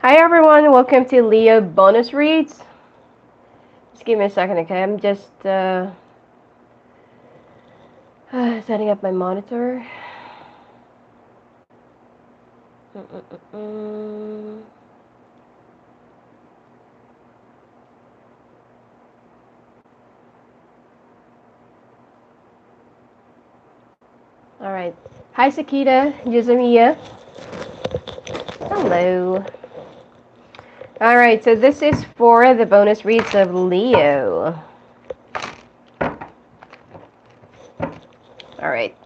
Hi everyone, welcome to Leo bonus reads. Just give me a second, okay? I'm just setting up my monitor. Mm-mm-mm-mm. All right. Hi Sakita, Yuzamiya. Hello. All right, so this is for the bonus reads of Leo. All right.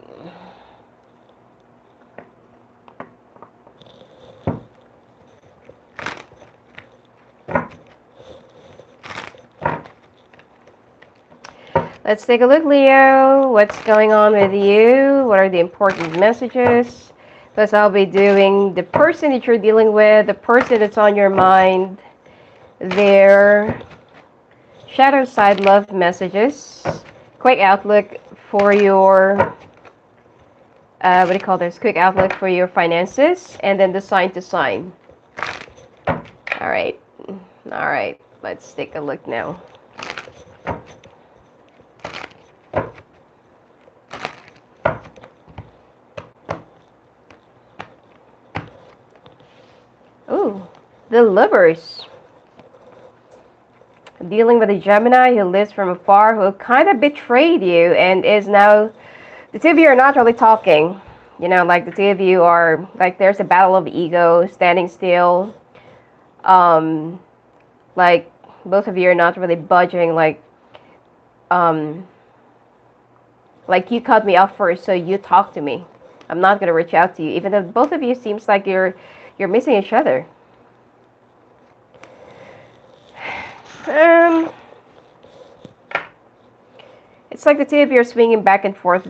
Let's take a look, Leo. What's going on with you? What are the important messages? Plus, I'll be doing the person that you're dealing with, the person that's on your mind, their shadow side love messages, quick outlook for your, what do you call this? Quick outlook for your finances, and then the sign to sign. All right. All right. Let's take a look now. Ooh, the lovers. Dealing with a Gemini who lives from afar, who kind of betrayed you and is now, the two of you are not really talking. You know, like the two of you are, like there's a battle of ego, standing still. Um, like both of you are not really budging, um, like you cut me off first, so you talk to me. I'm not gonna reach out to you, even though both of you seems like you're missing each other. Um, It's like the two of you are swinging back and forth.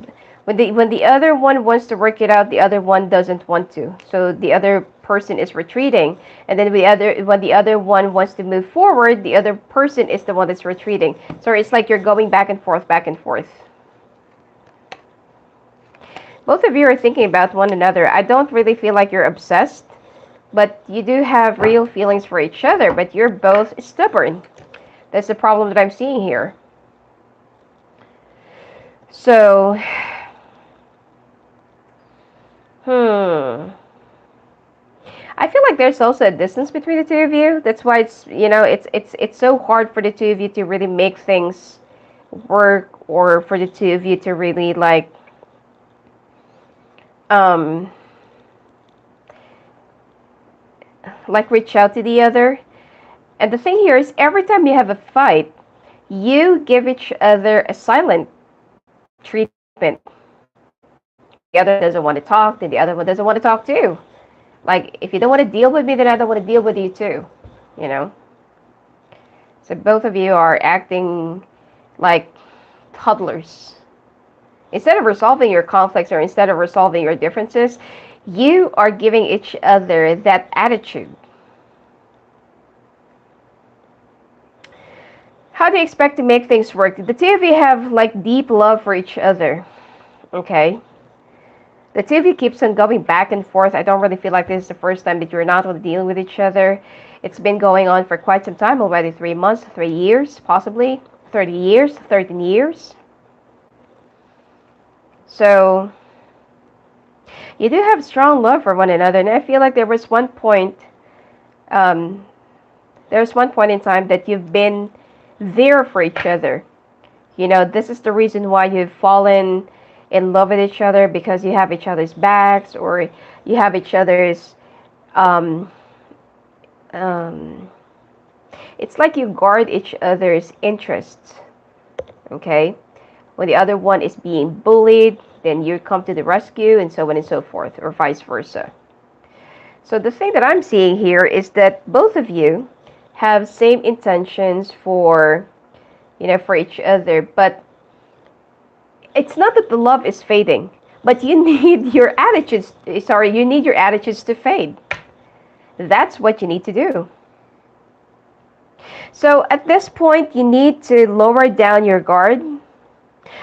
When the other one wants to work it out, the other one doesn't want to. So the other person is retreating, and then when the other one wants to move forward, the other person is the one that's retreating. So it's like you're going back and forth, back and forth. Both of you are thinking about one another. I don't really feel like you're obsessed, but you do have real feelings for each other, but you're both stubborn. That's the problem that I'm seeing here. So, hmm. I feel like there's also a distance between the two of you. That's why it's so hard for the two of you to really make things work, or for the two of you to really um reach out to the other. And the thing here is, every time you have a fight, you give each other a silent treatment. The other doesn't want to talk, then the other one doesn't want to talk too. Like, if you don't want to deal with me, then I don't want to deal with you too. You know? So both of you are acting like toddlers. Instead of resolving your conflicts, or instead of resolving your differences, you are giving each other that attitude. How do you expect to make things work? The two of you have like deep love for each other. Okay? The two of you keeps on going back and forth. I don't really feel like this is the first time that you're not really dealing with each other. It's been going on for quite some time already, 3 months, 3 years, possibly 30 years, 13 years. So you do have strong love for one another, and I feel like um, there was one point in time that you've been there for each other. You know, this is the reason why you've fallen in love with each other, because you have each other's backs, or you have each other's. Um, um, it's like you guard each other's interests. Okay, when the other one is being bullied, then you come to the rescue, and so on and so forth, or vice versa. So the thing that I'm seeing here is that both of you have same intentions for, for each other, but it's not that the love is fading, but you need your attitudes, you need your attitudes to fade. That's what you need to do. So at this point, you need to lower down your guard.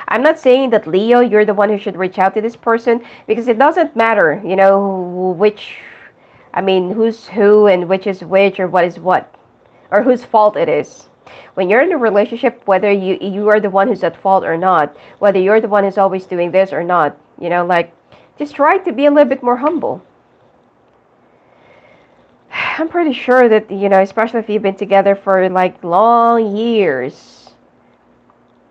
I'm not saying that, Leo, you're the one who should reach out to this person, because it doesn't matter, which I mean, who's who and which is which, or what is what, or whose fault it is. When you're in a relationship, whether you are the one who's at fault or not, whether you're the one who's always doing this or not, like, just try to be a little bit more humble. I'm pretty sure that, especially if you've been together for like long years,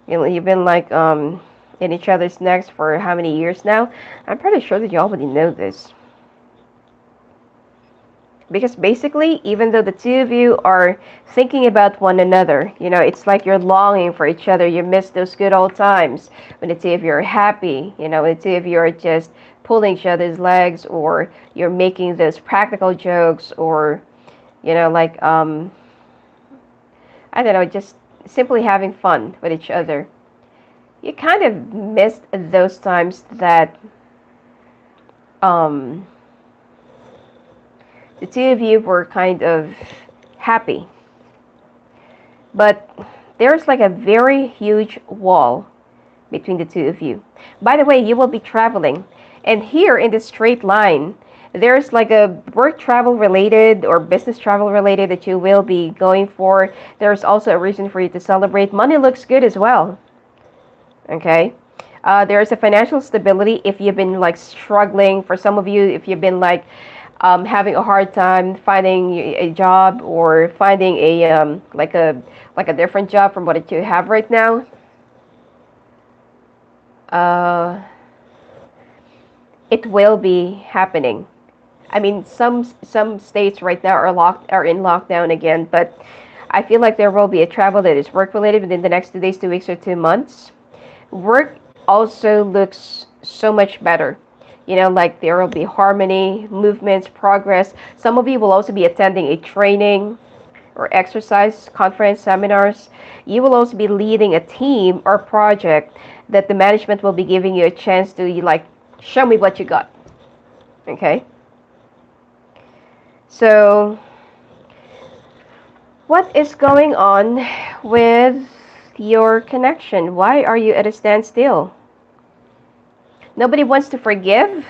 you've been like in each other's necks for how many years now? I'm pretty sure that you already know this. Because basically, even though the two of you are thinking about one another, it's like you're longing for each other. You miss those good old times when the two of you are happy, when the two of you are just pulling each other's legs, or you're making those practical jokes, or, like, I don't know, just simply having fun with each other. You kind of missed those times that, the two of you were kind of happy. But there's like a very huge wall between the two of you. By the way, you will be traveling. And here in this straight line, there's like a work travel related or business travel related that you will be going for. There's also a reason for you to celebrate. Money looks good as well. Okay? There's a financial stability if you've been like struggling. For some of you, if you've been like having a hard time finding a job, or finding a like a different job from what you have right now. It will be happening. I mean, some states right now are in lockdown again, but I feel like there will be a travel that is work related within the next 2 days, 2 weeks, or 2 months. Work also looks so much better. Like there will be harmony, movements, progress. Some of you will also be attending a training or exercise, conference, seminars. You will also be leading a team or project that the management will be giving you a chance to, like, show me what you got. Okay? So, what is going on with your connection? Why are you at a standstill? Nobody wants to forgive?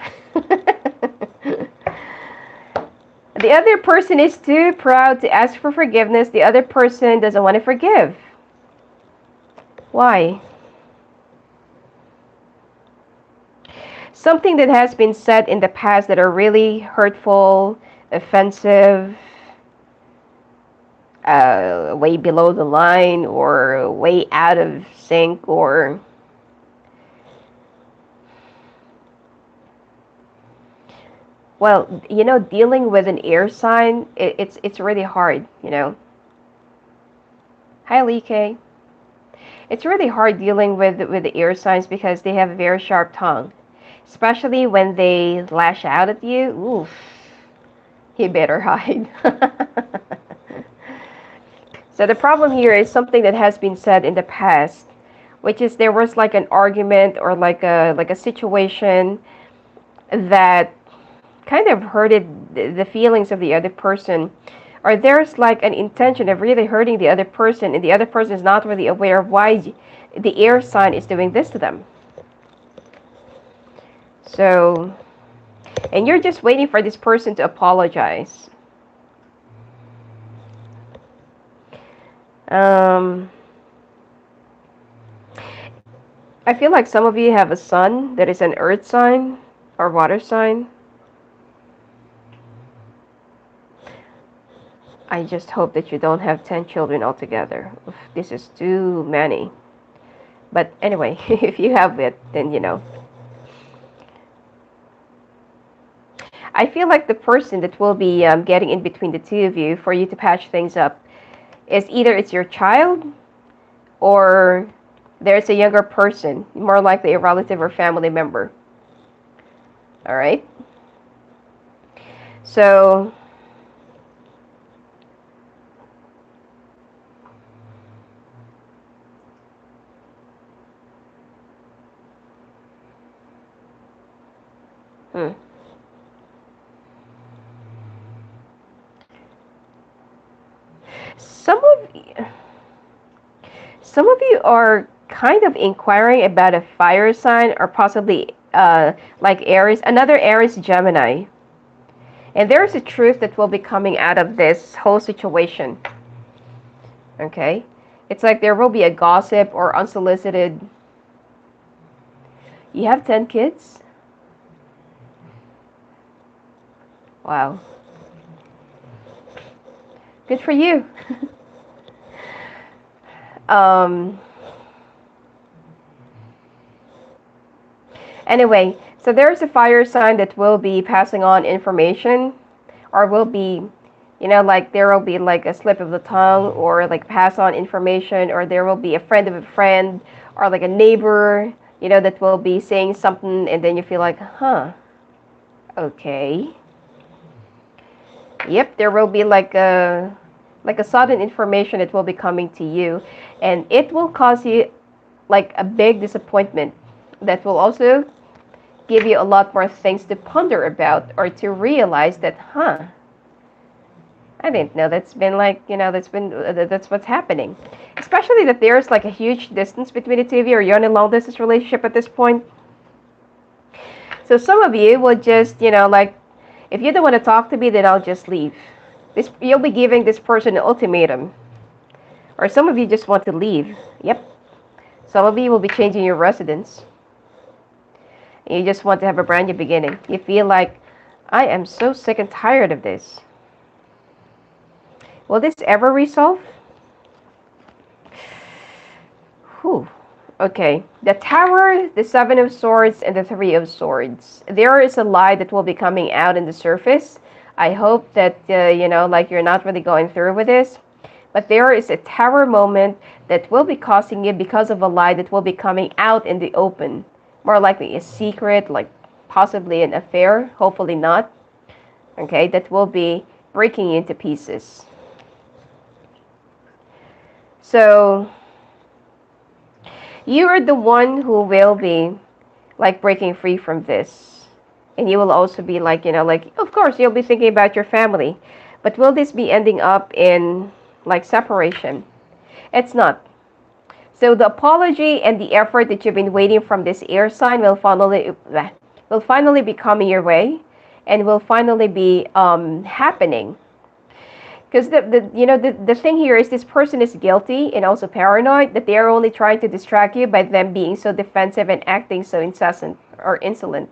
The other person is too proud to ask for forgiveness. The other person doesn't want to forgive. Why? Something that has been said in the past that are really hurtful, offensive, way below the line, or way out of sync, or well, dealing with an air sign, it's really hard, Hi, Lee K. It's really hard dealing with the air signs because they have a very sharp tongue, especially when they lash out at you. Oof, you better hide. So the problem here is something that has been said in the past, which is there was like an argument or like a situation that kind of hurted the feelings of the other person, or there's like an intention of really hurting the other person, and the other person is not really aware of why the air sign is doing this to them. So, and you're just waiting for this person to apologize. I feel like some of you have a son that is an earth sign or water sign. I just hope that you don't have 10 children altogether. This is too many. But anyway, if you have it, then I feel like the person that will be getting in between the two of you for you to patch things up is either it's your child, or there's a younger person, more likely a relative or family member. All right? So, some of you are kind of inquiring about a fire sign, or possibly like Aries, another Aries Gemini. And there is a truth that will be coming out of this whole situation. Okay? It's like there will be a gossip or unsolicited. You have 10 kids? Wow. Good for you. Anyway, so there's a fire sign that will be passing on information, or will be, like there will be like a slip of the tongue, or like pass on information, or there will be a friend of a friend, or like a neighbor, that will be saying something, and then you feel like, huh, okay. Yep, there will be like a sudden information that will be coming to you, and it will cause you like a big disappointment that will also give you a lot more things to ponder about, or to realize that, huh, I didn't know that's been like, that's what's happening. Especially that there's like a huge distance between the two of you, or you're in a long distance relationship at this point. So some of you will just, like, if you don't want to talk to me, then I'll just leave. You'll be giving this person an ultimatum. Or some of you just want to leave. Yep. Some of you will be changing your residence. You just want to have a brand new beginning. You feel like, I am so sick and tired of this. Will this ever resolve? Whew. Okay. The Tower, the Seven of Swords, and the Three of Swords. There is a lie that will be coming out in the surface. I hope that, like you're not really going through with this. But there is a Tower moment that will be causing you because of a lie that will be coming out in the open. More likely a secret, like possibly an affair, hopefully not. Okay, that will be breaking you into pieces. So, you are the one who will be like breaking free from this. And you will also be like, of course, you'll be thinking about your family. But will this be ending up in like separation? It's not. So the apology and the effort that you've been waiting from this air sign will finally be coming your way, and will finally be happening. Because the thing here is, this person is guilty and also paranoid, that they are only trying to distract you by them being so defensive and acting so incessant or insolent.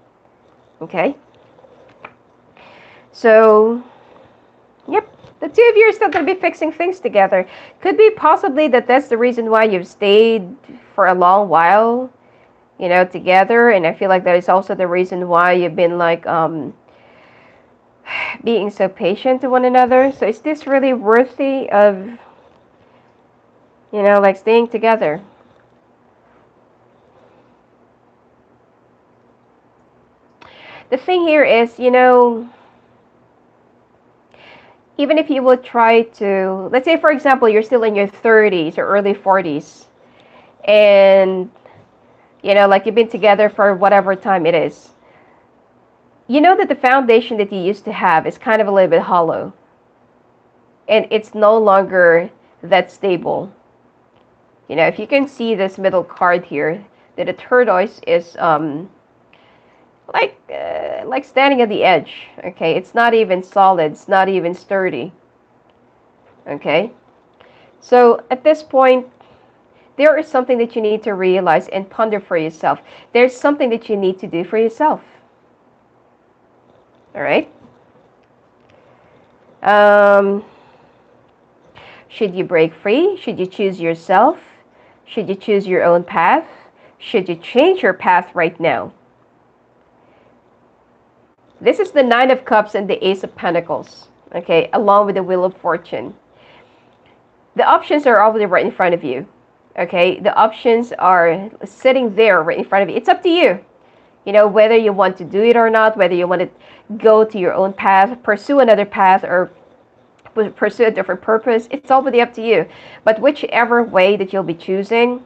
Okay? So, yep. The two of you are still going to be fixing things together. Could be possibly that's the reason why you've stayed for a long while, together. And I feel like that is also the reason why you've been like being so patient to one another. So is this really worthy of, like staying together? The thing here is, even if you will try to, let's say, for example, you're still in your 30s or early 40s, and, like you've been together for whatever time it is, that the foundation that you used to have is kind of a little bit hollow, and it's no longer that stable. If you can see this middle card here, that the tortoise is, like standing at the edge. Okay, it's not even solid, it's not even sturdy. Okay, so at this point, there is something that you need to realize and ponder for yourself. There's something that you need to do for yourself. All right. Should you break free? Should you choose yourself? Should you choose your own path? Should you change your path right now? This is the Nine of Cups and the Ace of Pentacles, okay, along with the Wheel of Fortune. The options are already right in front of you, okay? The options are sitting there right in front of you. It's up to you, whether you want to do it or not, whether you want to go to your own path, pursue another path, or pursue a different purpose. It's already up to you. But whichever way that you'll be choosing,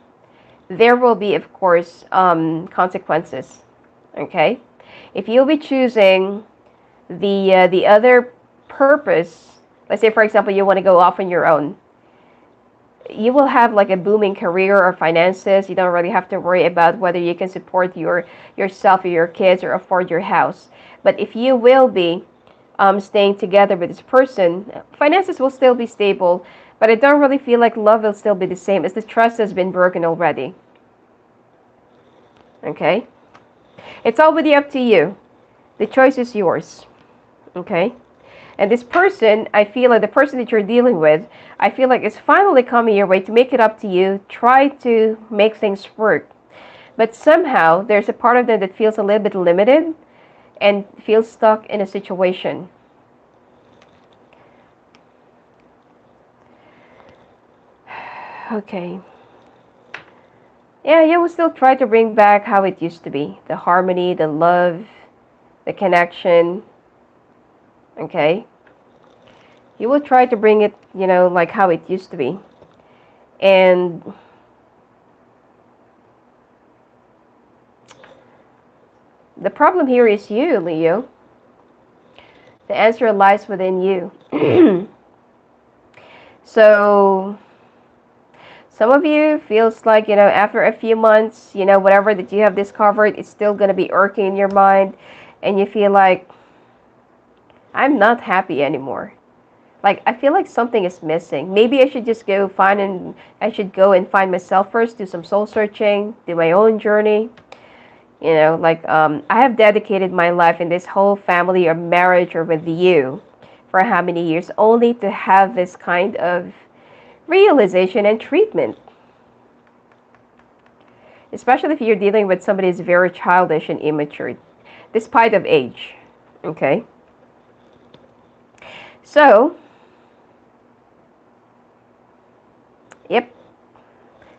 there will be, of course, consequences, okay? If you'll be choosing the other purpose, let's say, for example, you want to go off on your own, you will have like a booming career or finances. You don't really have to worry about whether you can support yourself or your kids or afford your house. But if you will be staying together with this person. Finances will still be stable, but I don't really feel like love will still be the same, as the trust has been broken already. Okay? It's all really up to you. The choice is yours. Okay? And this person, I feel like the person that you're dealing with, I feel like is finally coming your way to make it up to you. Try to make things work. But somehow, there's a part of them that feels a little bit limited and feels stuck in a situation. Okay. Yeah, you will still try to bring back how it used to be. The harmony, the love, the connection. Okay? You will try to bring it, like how it used to be. And the problem here is you, Leo. The answer lies within you. So some of you feels like, after a few months, whatever that you have discovered, it's still going to be irking in your mind. And you feel like, I'm not happy anymore. Like, I feel like something is missing. Maybe I should just go and find myself first, do some soul searching, do my own journey. I have dedicated my life in this whole family or marriage or with you for how many years, only to have this kind of realization and treatment. Especially if you're dealing with somebody who's very childish and immature, despite of age. Okay? So, yep.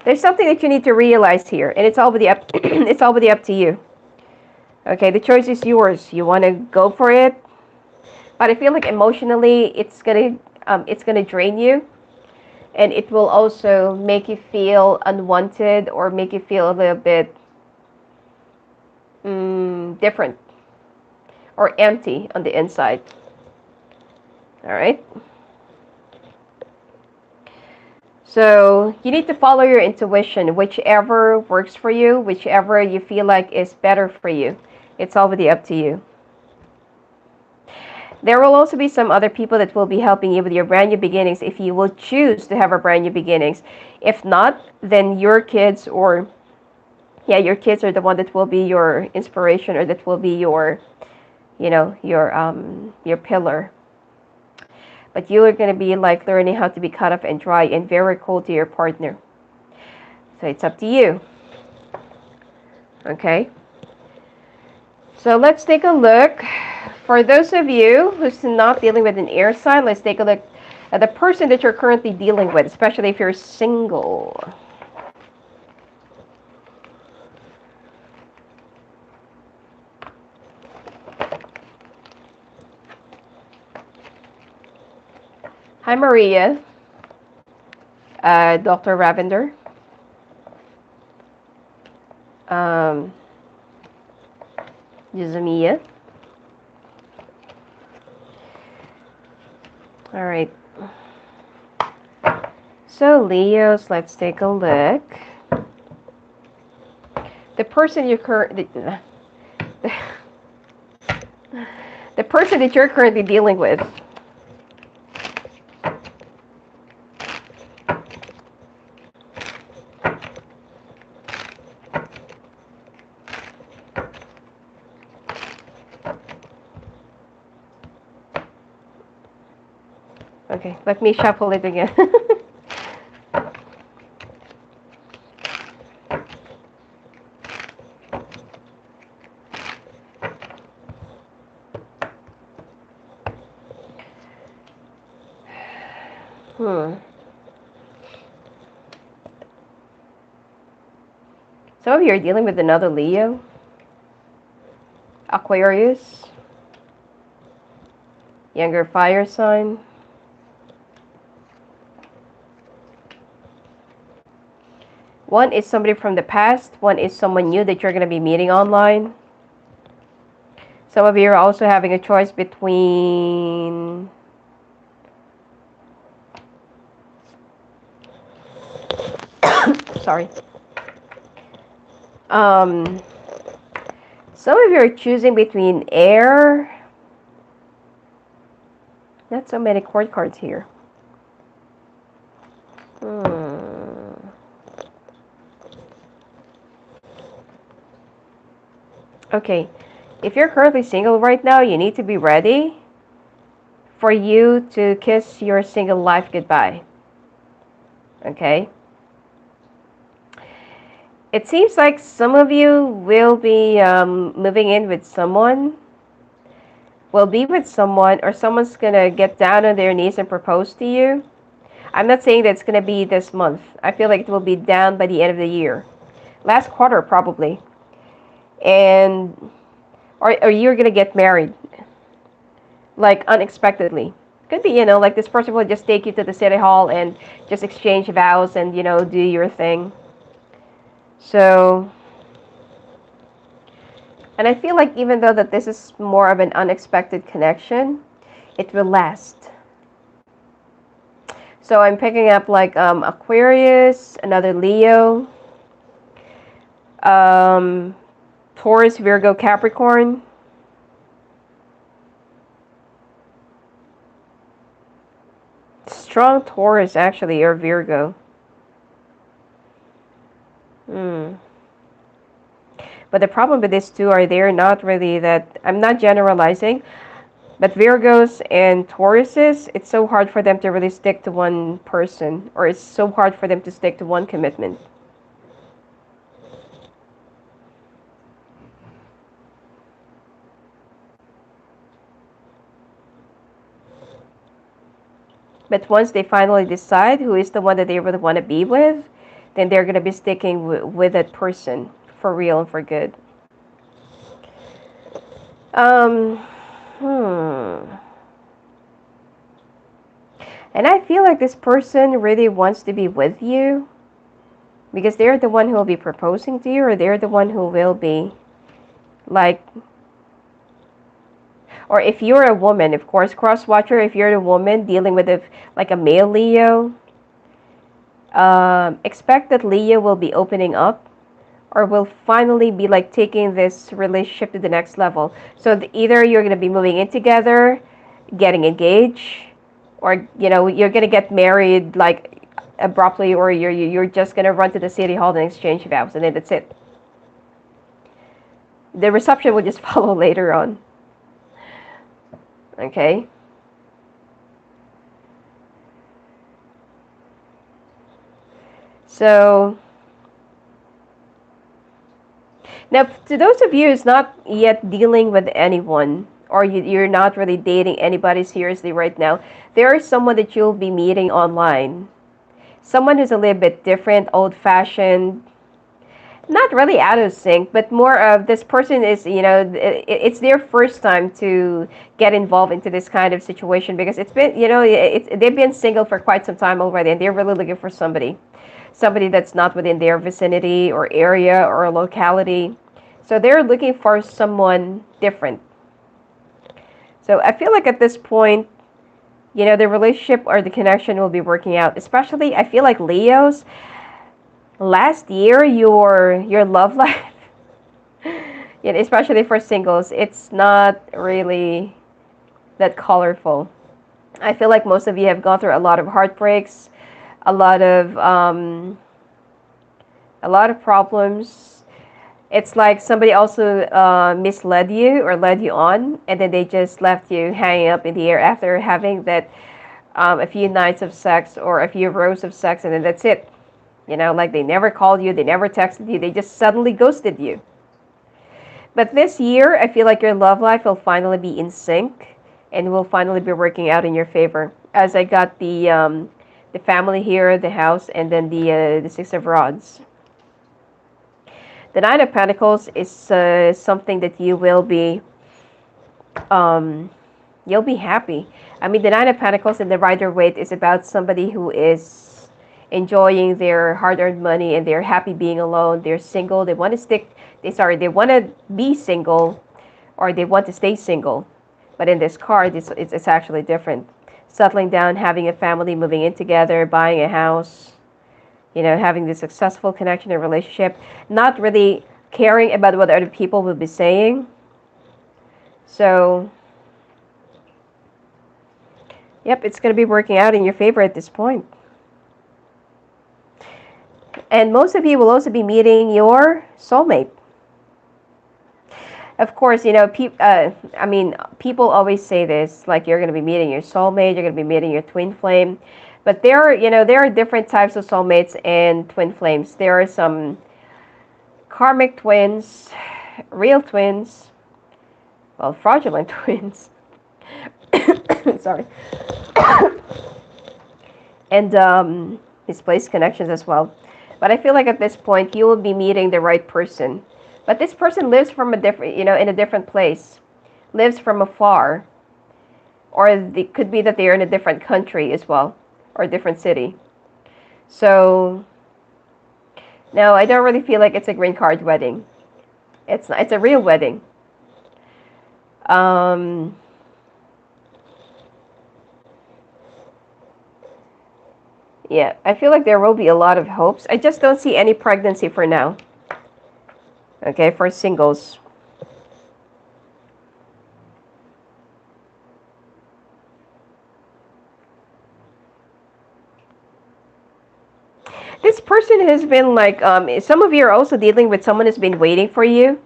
There's something that you need to realize here, and it's all really up it's all really up to you. Okay, the choice is yours. You want to go for it, but I feel like emotionally it's gonna drain you, and it will also make you feel unwanted or make you feel a little bit different or empty on the inside. All right. So you need to follow your intuition, whichever works for you, whichever you feel like is better for you. It's already up to you. There will also be some other people that will be helping you with your brand new beginnings if you will choose to have a brand new beginnings. If not, then your kids are the one that will be your inspiration, or that will be your pillar. But you are going to be like learning how to be cut off and dry and very cold to your partner. So it's up to you. Okay? So let's take a look. For those of you who's not dealing with an air sign, let's take a look at the person that you're currently dealing with, especially if you're single. Hi, Maria. Dr. Ravender. Yuzamiya. All right. So, Leos, let's take a look. The person the person that you're currently dealing with. Okay, let me shuffle it again. Some of you are dealing with another Leo, Aquarius, younger fire sign. One is somebody from the past. One is someone new that you're going to be meeting online. Some of you are also having a choice between sorry. Some of you are choosing between air got so many court cards here. Okay, if you're currently single right now, you need to be ready for you to kiss your single life goodbye. Okay? It seems like some of you will be moving in with someone, will be with someone, or someone's gonna get down on their knees and propose to you. I'm not saying that it's gonna be this month. I feel like it will be down by the end of the year. Last quarter, probably. And or you're gonna get married, like unexpectedly. Could be, like this person will just take you to the city hall and just exchange vows and, do your thing. So, and I feel like even though that this is more of an unexpected connection, it will last. So I'm picking up like Aquarius, another Leo, Taurus, Virgo, Capricorn. Strong Taurus, actually, or Virgo. But the problem with these two are they're not really that, I'm not generalizing, but Virgos and Tauruses, it's so hard for them to really stick to one person, or it's so hard for them to stick to one commitment. But once they finally decide who is the one that they really want to be with, then they're going to be sticking with that person for real and for good. And I feel like this person really wants to be with you because they're the one who will be proposing to you, or they're the one who will be like, or if you're a woman, of course, cross-watcher, if you're a woman dealing with like a male Leo, expect that Leo will be opening up or will finally be like taking this relationship to the next level. So either you're going to be moving in together, getting engaged, or you're going to get married like abruptly, or you're just going to run to the city hall and exchange vows, and then that's it. The reception will just follow later on. Okay? So now, to those of you who's not yet dealing with anyone, or you're not really dating anybody seriously right now, there is someone that you'll be meeting online. Someone who's a little bit different, old-fashioned, not really out of sync, but more of this person is, it's their first time to get involved into this kind of situation because it's been, they've been single for quite some time already, and they're really looking for somebody that's not within their vicinity or area or locality. So they're looking for someone different. So I feel like at this point, the relationship or the connection will be working out. Especially, I feel like Leos, last year, your love life, especially for singles, it's not really that colorful. I feel like most of you have gone through a lot of heartbreaks, a lot of problems. It's like somebody also misled you or led you on, and then they just left you hanging up in the air after having that a few nights of sex or a few rows of sex, and then that's it. Like they never called you, they never texted you, they just suddenly ghosted you. But this year, I feel like your love life will finally be in sync and will finally be working out in your favor. As I got the family here, the house, and then the Six of Rods. The Nine of Pentacles is something that you will be, you'll be happy. I mean, the Nine of Pentacles in the Rider-Waite is about somebody who is enjoying their hard-earned money and they're happy being alone. They're single. They want to they want to be single, or they want to stay single. But in this card, it's actually different. Settling down, having a family, moving in together, buying a house. Having this successful connection and relationship, not really caring about what other people will be saying. So Yep, it's going to be working out in your favor at this point. And most of you will also be meeting your soulmate. Of course, you know, people always say this, like you're going to be meeting your soulmate, you're going to be meeting your twin flame. But there are different types of soulmates and twin flames. There are some karmic twins, real twins, well, fraudulent twins. Sorry. And misplaced connections as well. But I feel like at this point you will be meeting the right person. But this person lives from a different, in a different place, lives from afar, or it could be that they are in a different country as well, or a different city. So no, I don't really feel like it's a green card wedding. It's not, it's a real wedding. Yeah, I feel like there will be a lot of hopes. I just don't see any pregnancy for now. Okay, for singles. This person has been like, some of you are also dealing with someone who's been waiting for you,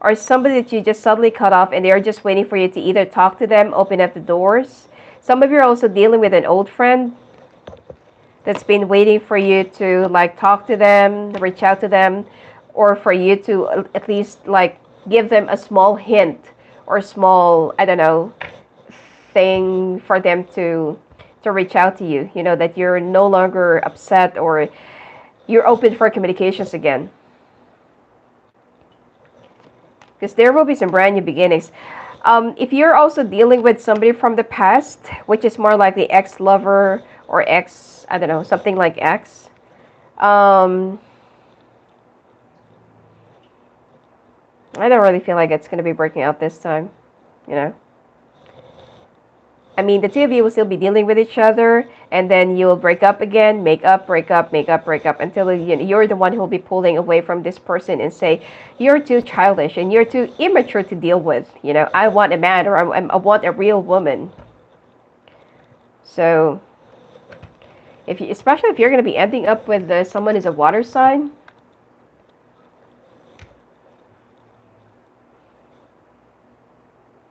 or somebody that you just suddenly cut off and they're just waiting for you to either talk to them, open up the doors. Some of you are also dealing with an old friend that's been waiting for you to like talk to them, reach out to them, or for you to at least like give them a small hint or small, I don't know, thing for them to reach out to you, that you're no longer upset or you're open for communications again. Because there will be some brand new beginnings. If you're also dealing with somebody from the past, which is more like the ex-lover or ex, I don't know, something like ex, I don't really feel like it's going to be working out this time, I mean, the two of you will still be dealing with each other, and then you will break up again, make up, break up, make up, break up, until you're the one who will be pulling away from this person and say, you're too childish and you're too immature to deal with. I want a man, or I want a real woman. So, especially if you're going to be ending up with someone who's a water sign.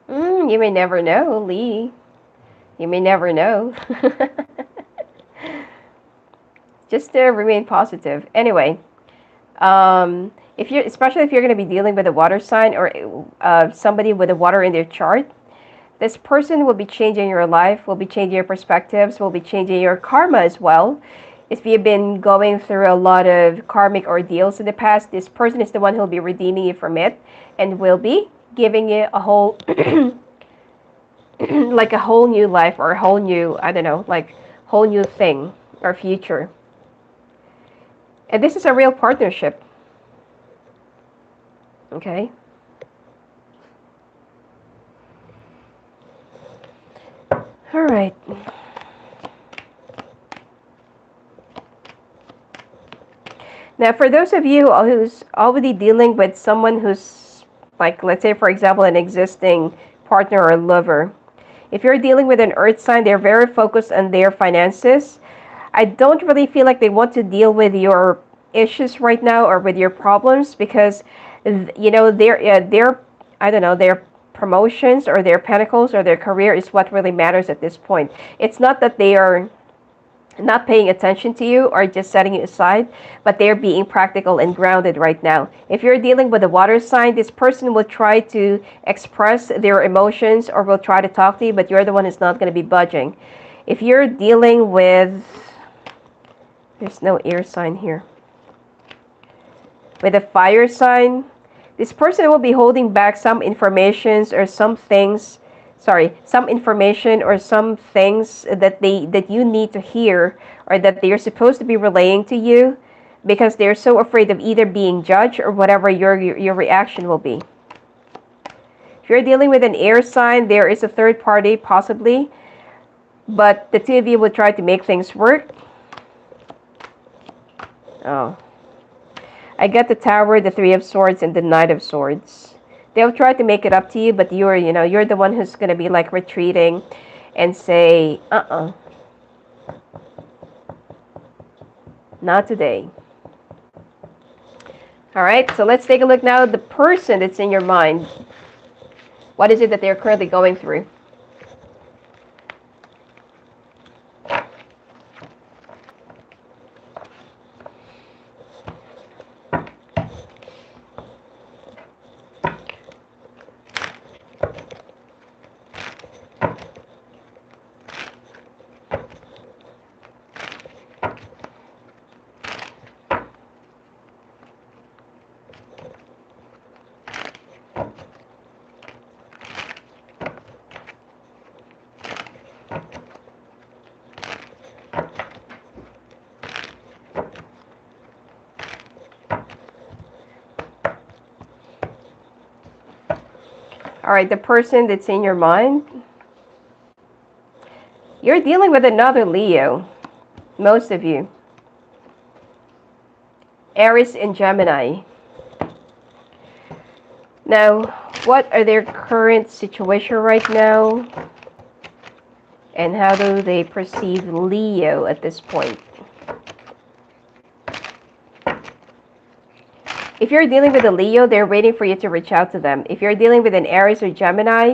You may never know, Lee. You may never know. Just to remain positive. Anyway, especially if you're going to be dealing with a water sign or somebody with a water in their chart, this person will be changing your life, will be changing your perspectives, will be changing your karma as well. If you've been going through a lot of karmic ordeals in the past, this person is the one who will be redeeming you from it and will be giving you a whole like a whole new life, or a whole new, I don't know, like whole new thing or future. And this is a real partnership. Okay? All right. Now, for those of you who's already dealing with someone who's, like, let's say, for example, an existing partner or lover, if you're dealing with an earth sign, they're very focused on their finances. I don't really feel like they want to deal with your issues right now or with your problems, because, their I don't know, their promotions or their pentacles or their career is what really matters at this point. It's not that they are not paying attention to you or just setting you aside, but they're being practical and grounded right now. If you're dealing with a water sign, this person will try to express their emotions or will try to talk to you, but you're the one who's not going to be budging. If you're dealing with, there's no air sign here, with a fire sign, this person will be holding back some information or some things, some information or some things that you need to hear, or that they're supposed to be relaying to you, because they're so afraid of either being judged or whatever your reaction will be. If you're dealing with an air sign, there is a third party possibly, but the two of you will try to make things work. Oh, I get the Tower, the Three of Swords, and the Knight of Swords. They'll try to make it up to you, but you're the one who's going to be like retreating and say, not today. All right, so let's take a look now at the person that's in your mind. What is it that they're currently going through? All right, the person that's in your mind, you're dealing with another Leo, most of you. Aries and Gemini. Now, what are their current situation right now? And how do they perceive Leo at this point? If you're dealing with a Leo, they're waiting for you to reach out to them. If you're dealing with an Aries or Gemini,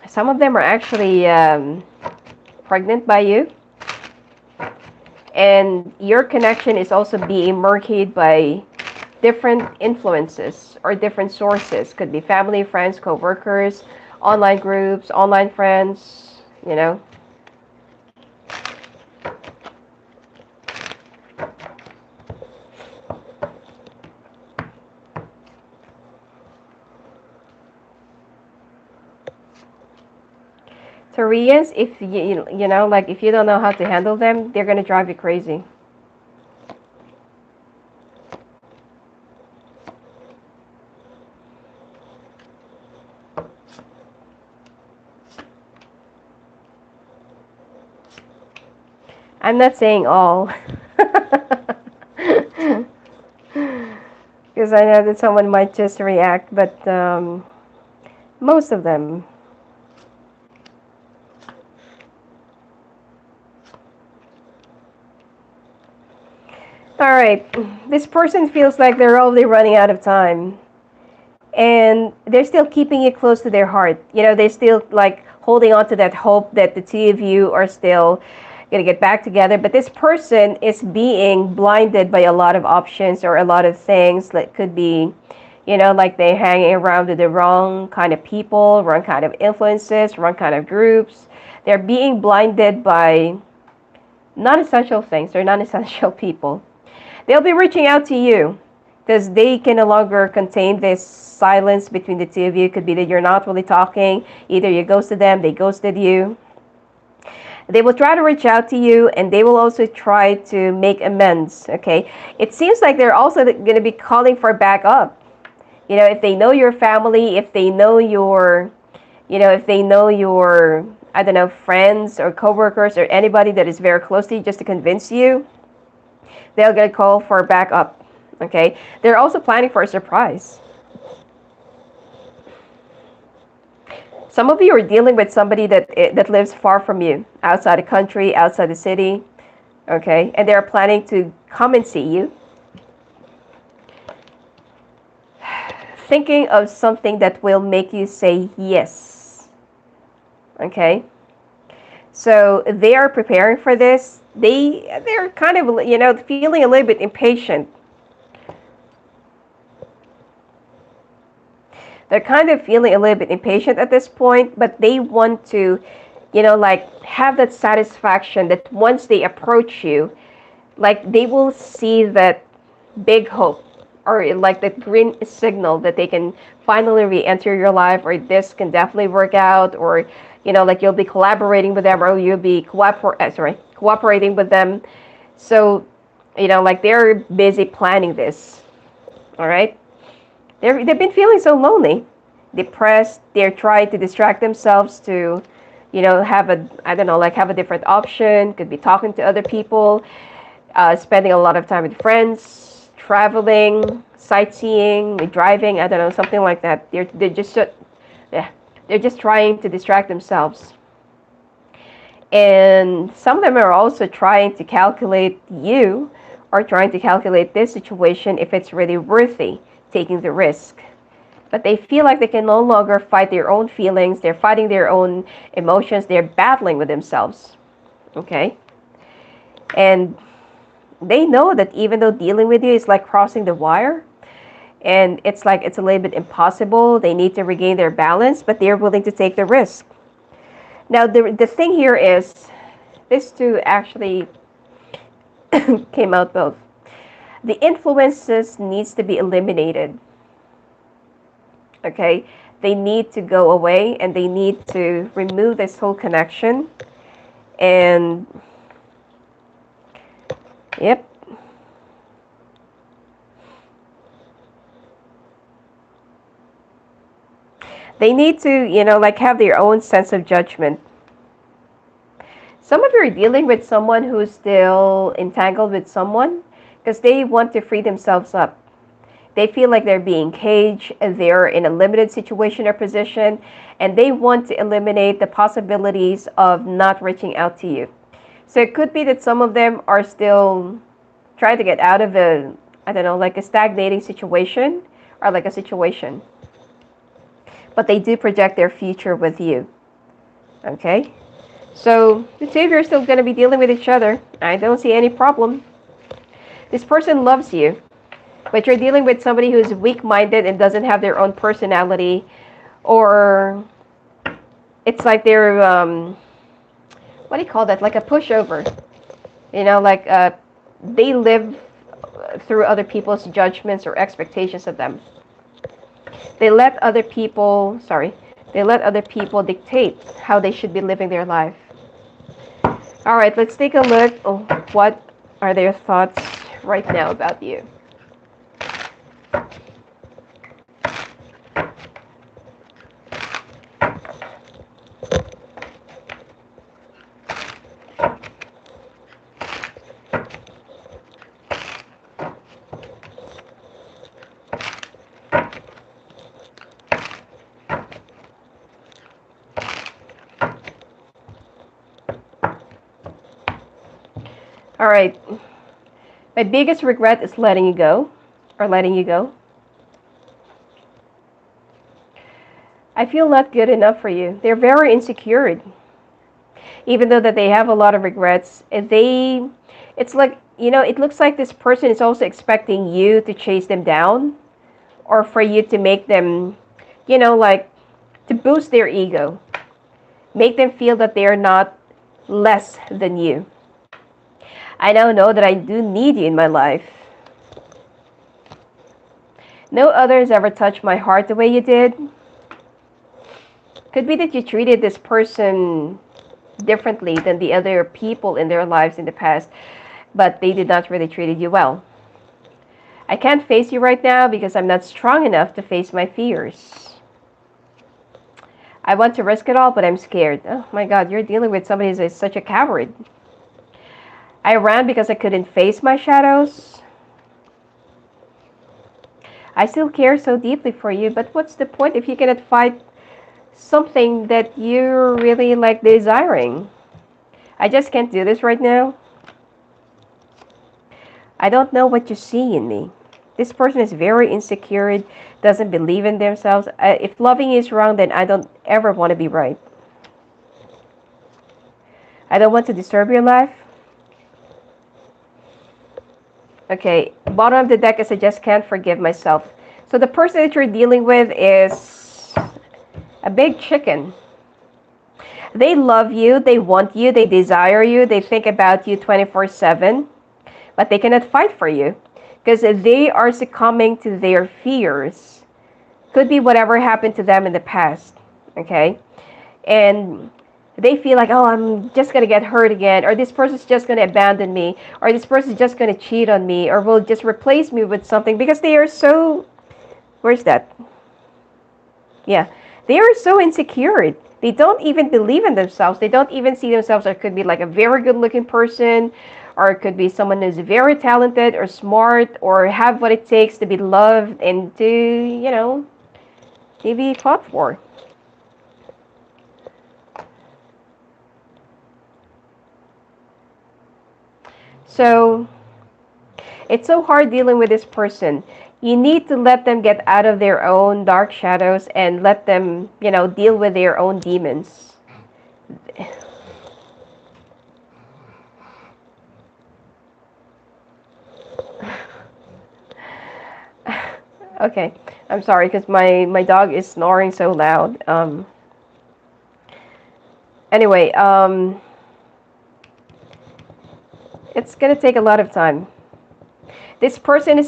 some of them are actually pregnant by you. And your connection is also being murkied by different influences or different sources. Could be family, friends, co-workers, online groups, online friends, you know. Taurians, if you know, like if you don't know how to handle them, they're gonna drive you crazy. I'm not saying all, because I know that someone might just react, but most of them. All right, this person feels like they're already running out of time, and they're still keeping it close to their heart. You know, they're still like holding on to that hope that the two of you are still gonna get back together. But this person is being blinded by a lot of options or a lot of things that could be, you know, like they hanging around with the wrong kind of people, wrong kind of influences, wrong kind of groups. They're being blinded by non-essential things or non-essential people. They'll be reaching out to you because they can no longer contain this silence between the two of you. It could be that you're not really talking. Either you ghosted them, they ghosted you. They will try to reach out to you, and they will also try to make amends, okay? It seems like they're also going to be calling for backup. You know, if they know your family, if they know your, you know, if they know your, I don't know, friends or coworkers or anybody that is very close to you just to convince you, they're going to call for backup, okay? They're also planning for a surprise. Some of you are dealing with somebody that lives far from you, outside the country, outside the city, okay? And they're planning to come and see you. Thinking of something that will make you say yes, okay? So they are preparing for this. They're kind of, you know, feeling a little bit impatient. They're kind of feeling a little bit impatient at this point, but they want to, you know, like have that satisfaction that once they approach you, like they will see that big hope or like that green signal that they can finally re-enter your life, or this can definitely work out, or, you know, like you'll be collaborating with them, or you'll be cooperating with them. So, you know, like they're busy planning this. All right. They've been feeling so lonely, depressed. They're trying to distract themselves to, you know, have a, I don't know, like have a different option. Could be talking to other people, spending a lot of time with friends, traveling, sightseeing, driving, I don't know, something like that. They're just, yeah, they're just trying to distract themselves. And some of them are also trying to calculate you, or trying to calculate this situation if it's really worthy taking the risk. But they feel like they can no longer fight their own feelings. They're fighting their own emotions. They're battling with themselves. Okay? And they know that even though dealing with you is like crossing the wire, and it's like it's a little bit impossible, they need to regain their balance, but they're willing to take the risk. Now, the thing here is, this two actually came out both. The influences needs to be eliminated. Okay? They need to go away, and they need to remove this whole connection. And, yep. They need to, like have their own sense of judgment. Some of you are dealing with someone who's still entangled with someone because they want to free themselves up. They feel like they're being caged, they're in a limited situation or position, and they want to eliminate the possibilities of not reaching out to you. So it could be that some of them are still trying to get out of a, I don't know, like a stagnating situation or like a situation. But they do project their future with you. Okay? So the two of you are still going to be dealing with each other. I don't see any problem. This person loves you, but you're dealing with somebody who's weak-minded and doesn't have their own personality, or it's like they're, what do you call that? Like a pushover. Like they live through other people's judgments or expectations of them. They let other people dictate how they should be living their life. All right, let's take a look. Oh, what are their thoughts right now about you? All right. My biggest regret is letting you go, or letting you go. I feel not good enough for you. They're very insecure. Even though that they have a lot of regrets, it's like, it looks like this person is also expecting you to chase them down, or for you to make them, like to boost their ego. Make them feel that they're not less than you. I now know that I do need you in my life. No others ever touched my heart the way you did. Could be that you treated this person differently than the other people in their lives in the past, but they did not really treat you well. I can't face you right now because I'm not strong enough to face my fears. I want to risk it all, but I'm scared. Oh my God, you're dealing with somebody who's such a coward. I ran because I couldn't face my shadows. I still care so deeply for you, but what's the point if you cannot fight something that you're really like desiring? I just can't do this right now. I don't know what you see in me. This person is very insecure, doesn't believe in themselves. If loving is wrong, then I don't ever want to be right. I don't want to disturb your life. Okay, bottom of the deck is I just can't forgive myself. So the person that you're dealing with is a big chicken. They love you, they want you, they desire you, they think about you 24/7, but they cannot fight for you because they are succumbing to their fears. Could be whatever happened to them in the past, okay? And they feel like, oh, I'm just going to get hurt again, or this person's just going to abandon me, or this person's just going to cheat on me, or will just replace me with something, because they are so, where's that? Yeah, they are so insecure. They don't even believe in themselves. They don't even see themselves as could be like a very good looking person, or it could be someone who's very talented or smart or have what it takes to be loved and to, to be fought for. So it's so hard dealing with this person. You need to let them get out of their own dark shadows and let them, deal with their own demons. Okay, I'm sorry because my dog is snoring so loud. Anyway, it's gonna take a lot of time. This person is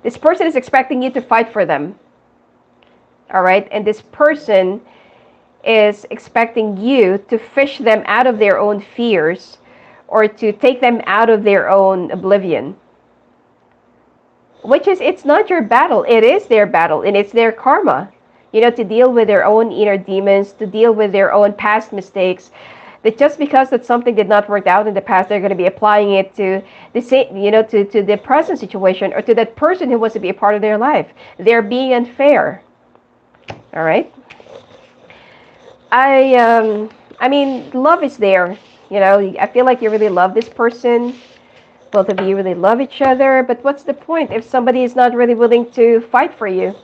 this person is expecting you to fight for them. All right, and this person is expecting you to fish them out of their own fears or to take them out of their own oblivion. Which is, it's not your battle, it is their battle, and it's their karma. To deal with their own inner demons, to deal with their own past mistakes. That just because that something did not work out in the past, they're going to be applying it to the same, to the present situation or to that person who wants to be a part of their life. They're being unfair. All right. I mean, love is there. I feel like you really love this person. Both of you really love each other, but what's the point if somebody is not really willing to fight for you?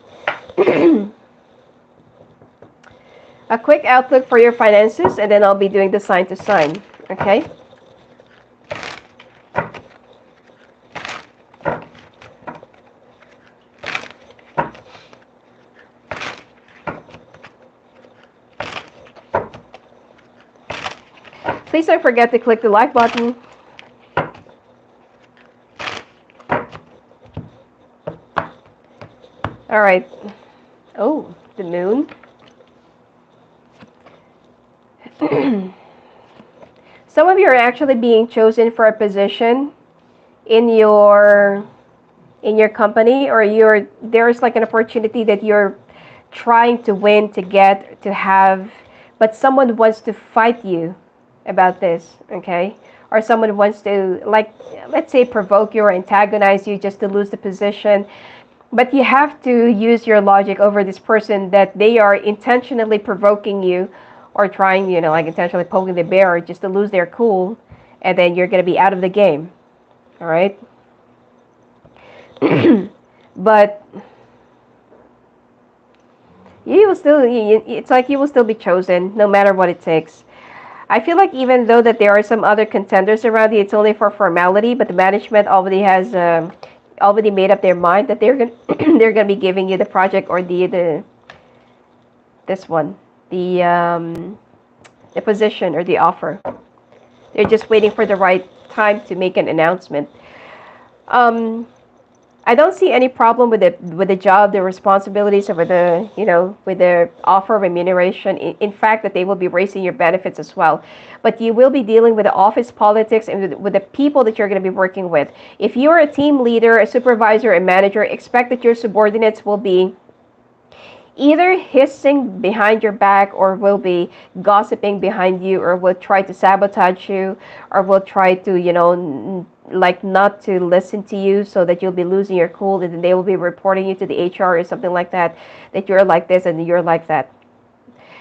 A quick outlook for your finances, and then I'll be doing the sign to sign, okay? Please don't forget to click the like button. All right. Oh, the moon. Some of you are actually being chosen for a position in your company, or there's like an opportunity that you're trying to win, to get, to have, but someone wants to fight you about this, okay? Or someone wants to, like, let's say, provoke you or antagonize you just to lose the position. But you have to use your logic over this person that they are intentionally provoking you or trying, like intentionally poking the bear just to lose their cool, and then you're going to be out of the game. All right? But you will still, it's like you will still be chosen no matter what it takes. I feel like even though that there are some other contenders around you, it's only for formality, but the management already has already made up their mind that they're they're gonna be giving you the project or the position or the offer. They're just waiting for the right time to make an announcement. I don't see any problem with the job, the responsibilities, or with the offer of remuneration. In fact, that they will be raising your benefits as well. But you will be dealing with the office politics and with the people that you're going to be working with. If you're a team leader, a supervisor, a manager, expect that your subordinates will be either hissing behind your back or will be gossiping behind you or will try to sabotage you or will try to, like not to listen to you so that you'll be losing your cool, and then they will be reporting you to the HR or something like that you're like this and you're like that.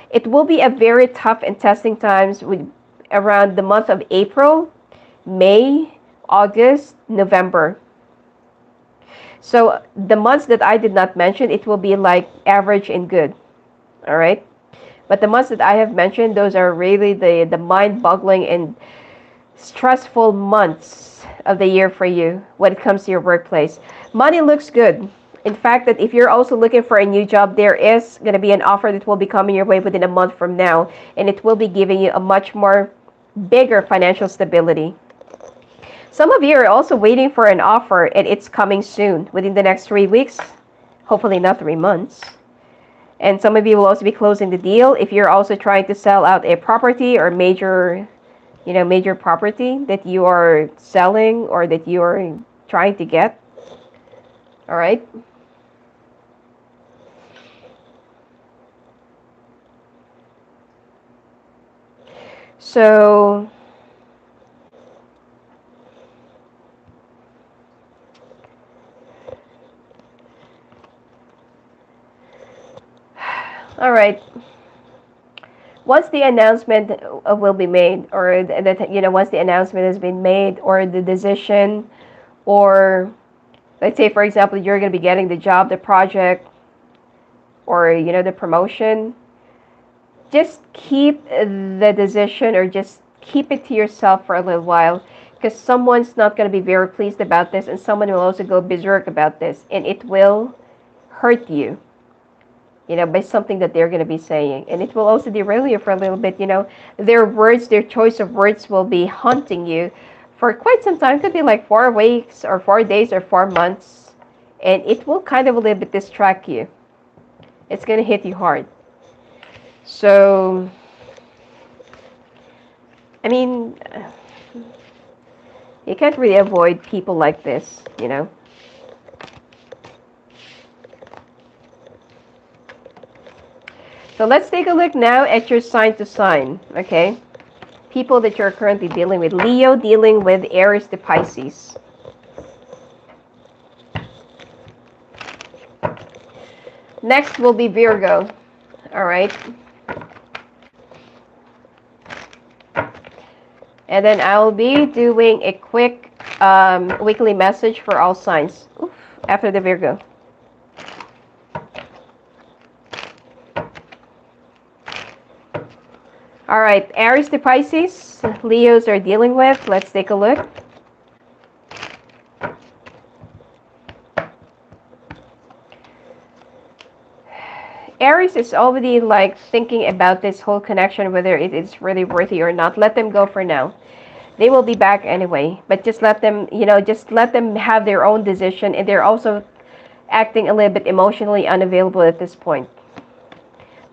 It will be a very tough and testing times with around the month of April, May, August, November. So the months that I did not mention, it will be like average and good. All right. But the months that I have mentioned, those are really the mind-boggling and stressful months of the year for you when it comes to your workplace. Money looks good. In fact, that if you're also looking for a new job, there is going to be an offer that will be coming your way within a month from now, and it will be giving you a much more bigger financial stability. Some of you are also waiting for an offer, and it's coming soon, within the next 3 weeks, hopefully not 3 months. And some of you will also be closing the deal if you're also trying to sell out a property or major property that you are selling or that you are trying to get. All right. So All right. Once the announcement will be made, or that once the announcement has been made, or the decision, or let's say, for example, you're going to be getting the job, the project, or the promotion, just keep the decision, or just keep it to yourself for a little while, because someone's not going to be very pleased about this, and someone will also go berserk about this, and it will hurt you, by something that they're going to be saying, and it will also derail you for a little bit. Their words, their choice of words will be haunting you for quite some time. It could be like 4 weeks or 4 days or 4 months, and it will kind of a little bit distract you. It's going to hit you hard. So, I mean, you can't really avoid people like this. So let's take a look now at your sign to sign, okay? People that you're currently dealing with. Leo dealing with Aries to Pisces. Next will be Virgo, all right? And then I'll be doing a quick weekly message for all signs after the Virgo. All right, Aries to Pisces, Leos are dealing with. Let's take a look. Aries is already like thinking about this whole connection, whether it is really worthy or not. Let them go for now. They will be back anyway, but just let them, just let them have their own decision, and they're also acting a little bit emotionally unavailable at this point.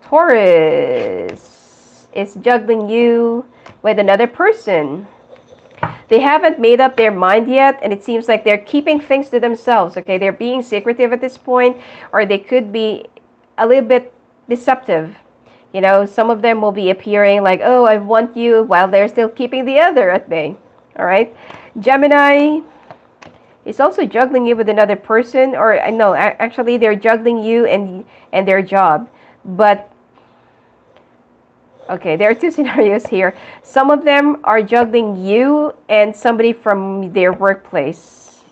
Taurus is juggling you with another person. They haven't made up their mind yet, and it seems like they're keeping things to themselves, okay? They're being secretive at this point, or they could be a little bit deceptive. Some of them will be appearing like, oh, I want you, while they're still keeping the other at bay. All right? Gemini is also juggling you with another person, or no, actually they're juggling you and their job. But okay, there are two scenarios here. Some of them are juggling you and somebody from their workplace,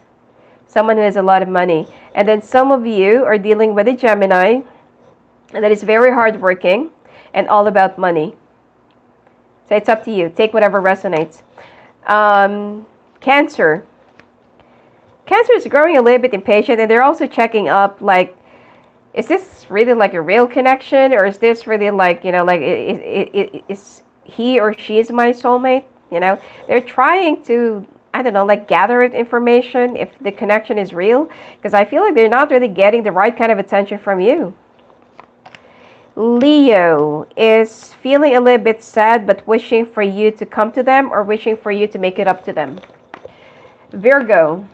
someone who has a lot of money. And then some of you are dealing with a Gemini that is very hardworking and all about money. So it's up to you. Take whatever resonates. Cancer. Cancer is growing a little bit impatient, and they're also checking up, like, is this really like a real connection, or is this really like, is he or she is my soulmate? They're trying to, I don't know, like gather information if the connection is real, because I feel like they're not really getting the right kind of attention from you. Leo is feeling a little bit sad, but wishing for you to come to them, or wishing for you to make it up to them. Virgo.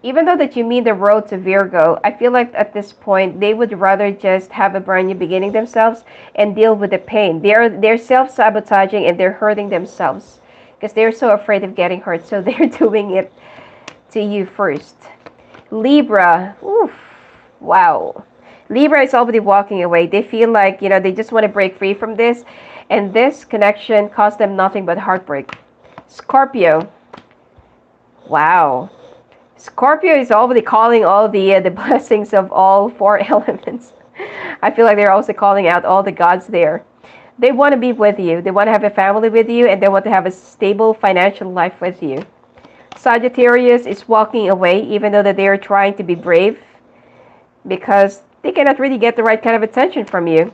Even though that you mean the road to Virgo, I feel like at this point, they would rather just have a brand new beginning themselves and deal with the pain. They're self-sabotaging, and they're hurting themselves because they're so afraid of getting hurt. So they're doing it to you first. Libra. Oof. Wow. Libra is already walking away. They feel like, they just want to break free from this. And this connection caused them nothing but heartbreak. Scorpio. Wow. Scorpio is already calling all the blessings of all four elements. I feel like they're also calling out all the gods there. They want to be with you. They want to have a family with you, and they want to have a stable financial life with you. Sagittarius is walking away, even though that they are trying to be brave, because they cannot really get the right kind of attention from you.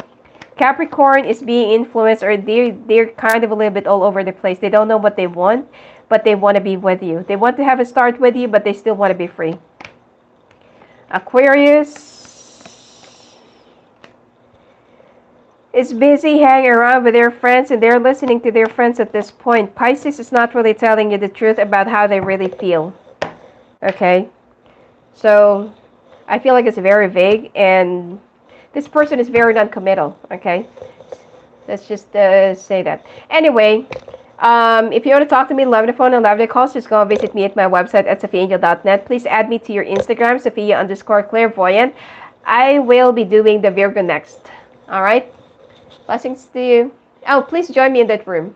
Capricorn is being influenced, or they're kind of a little bit all over the place. They don't know what they want, but they want to be with you. They want to have a start with you, but they still want to be free. Aquarius is busy hanging around with their friends, and they're listening to their friends at this point. Pisces is not really telling you the truth about how they really feel. Okay? So I feel like it's very vague, and this person is very non-committal, okay? Let's just say that. Anyway, if you want to talk to me, love the phone and love the calls, just go and visit me at my website at sophiaangel.net. Please add me to your Instagram, Sophia_clairvoyant. I will be doing the Virgo next. All right. Blessings to you. Oh, please join me in that room.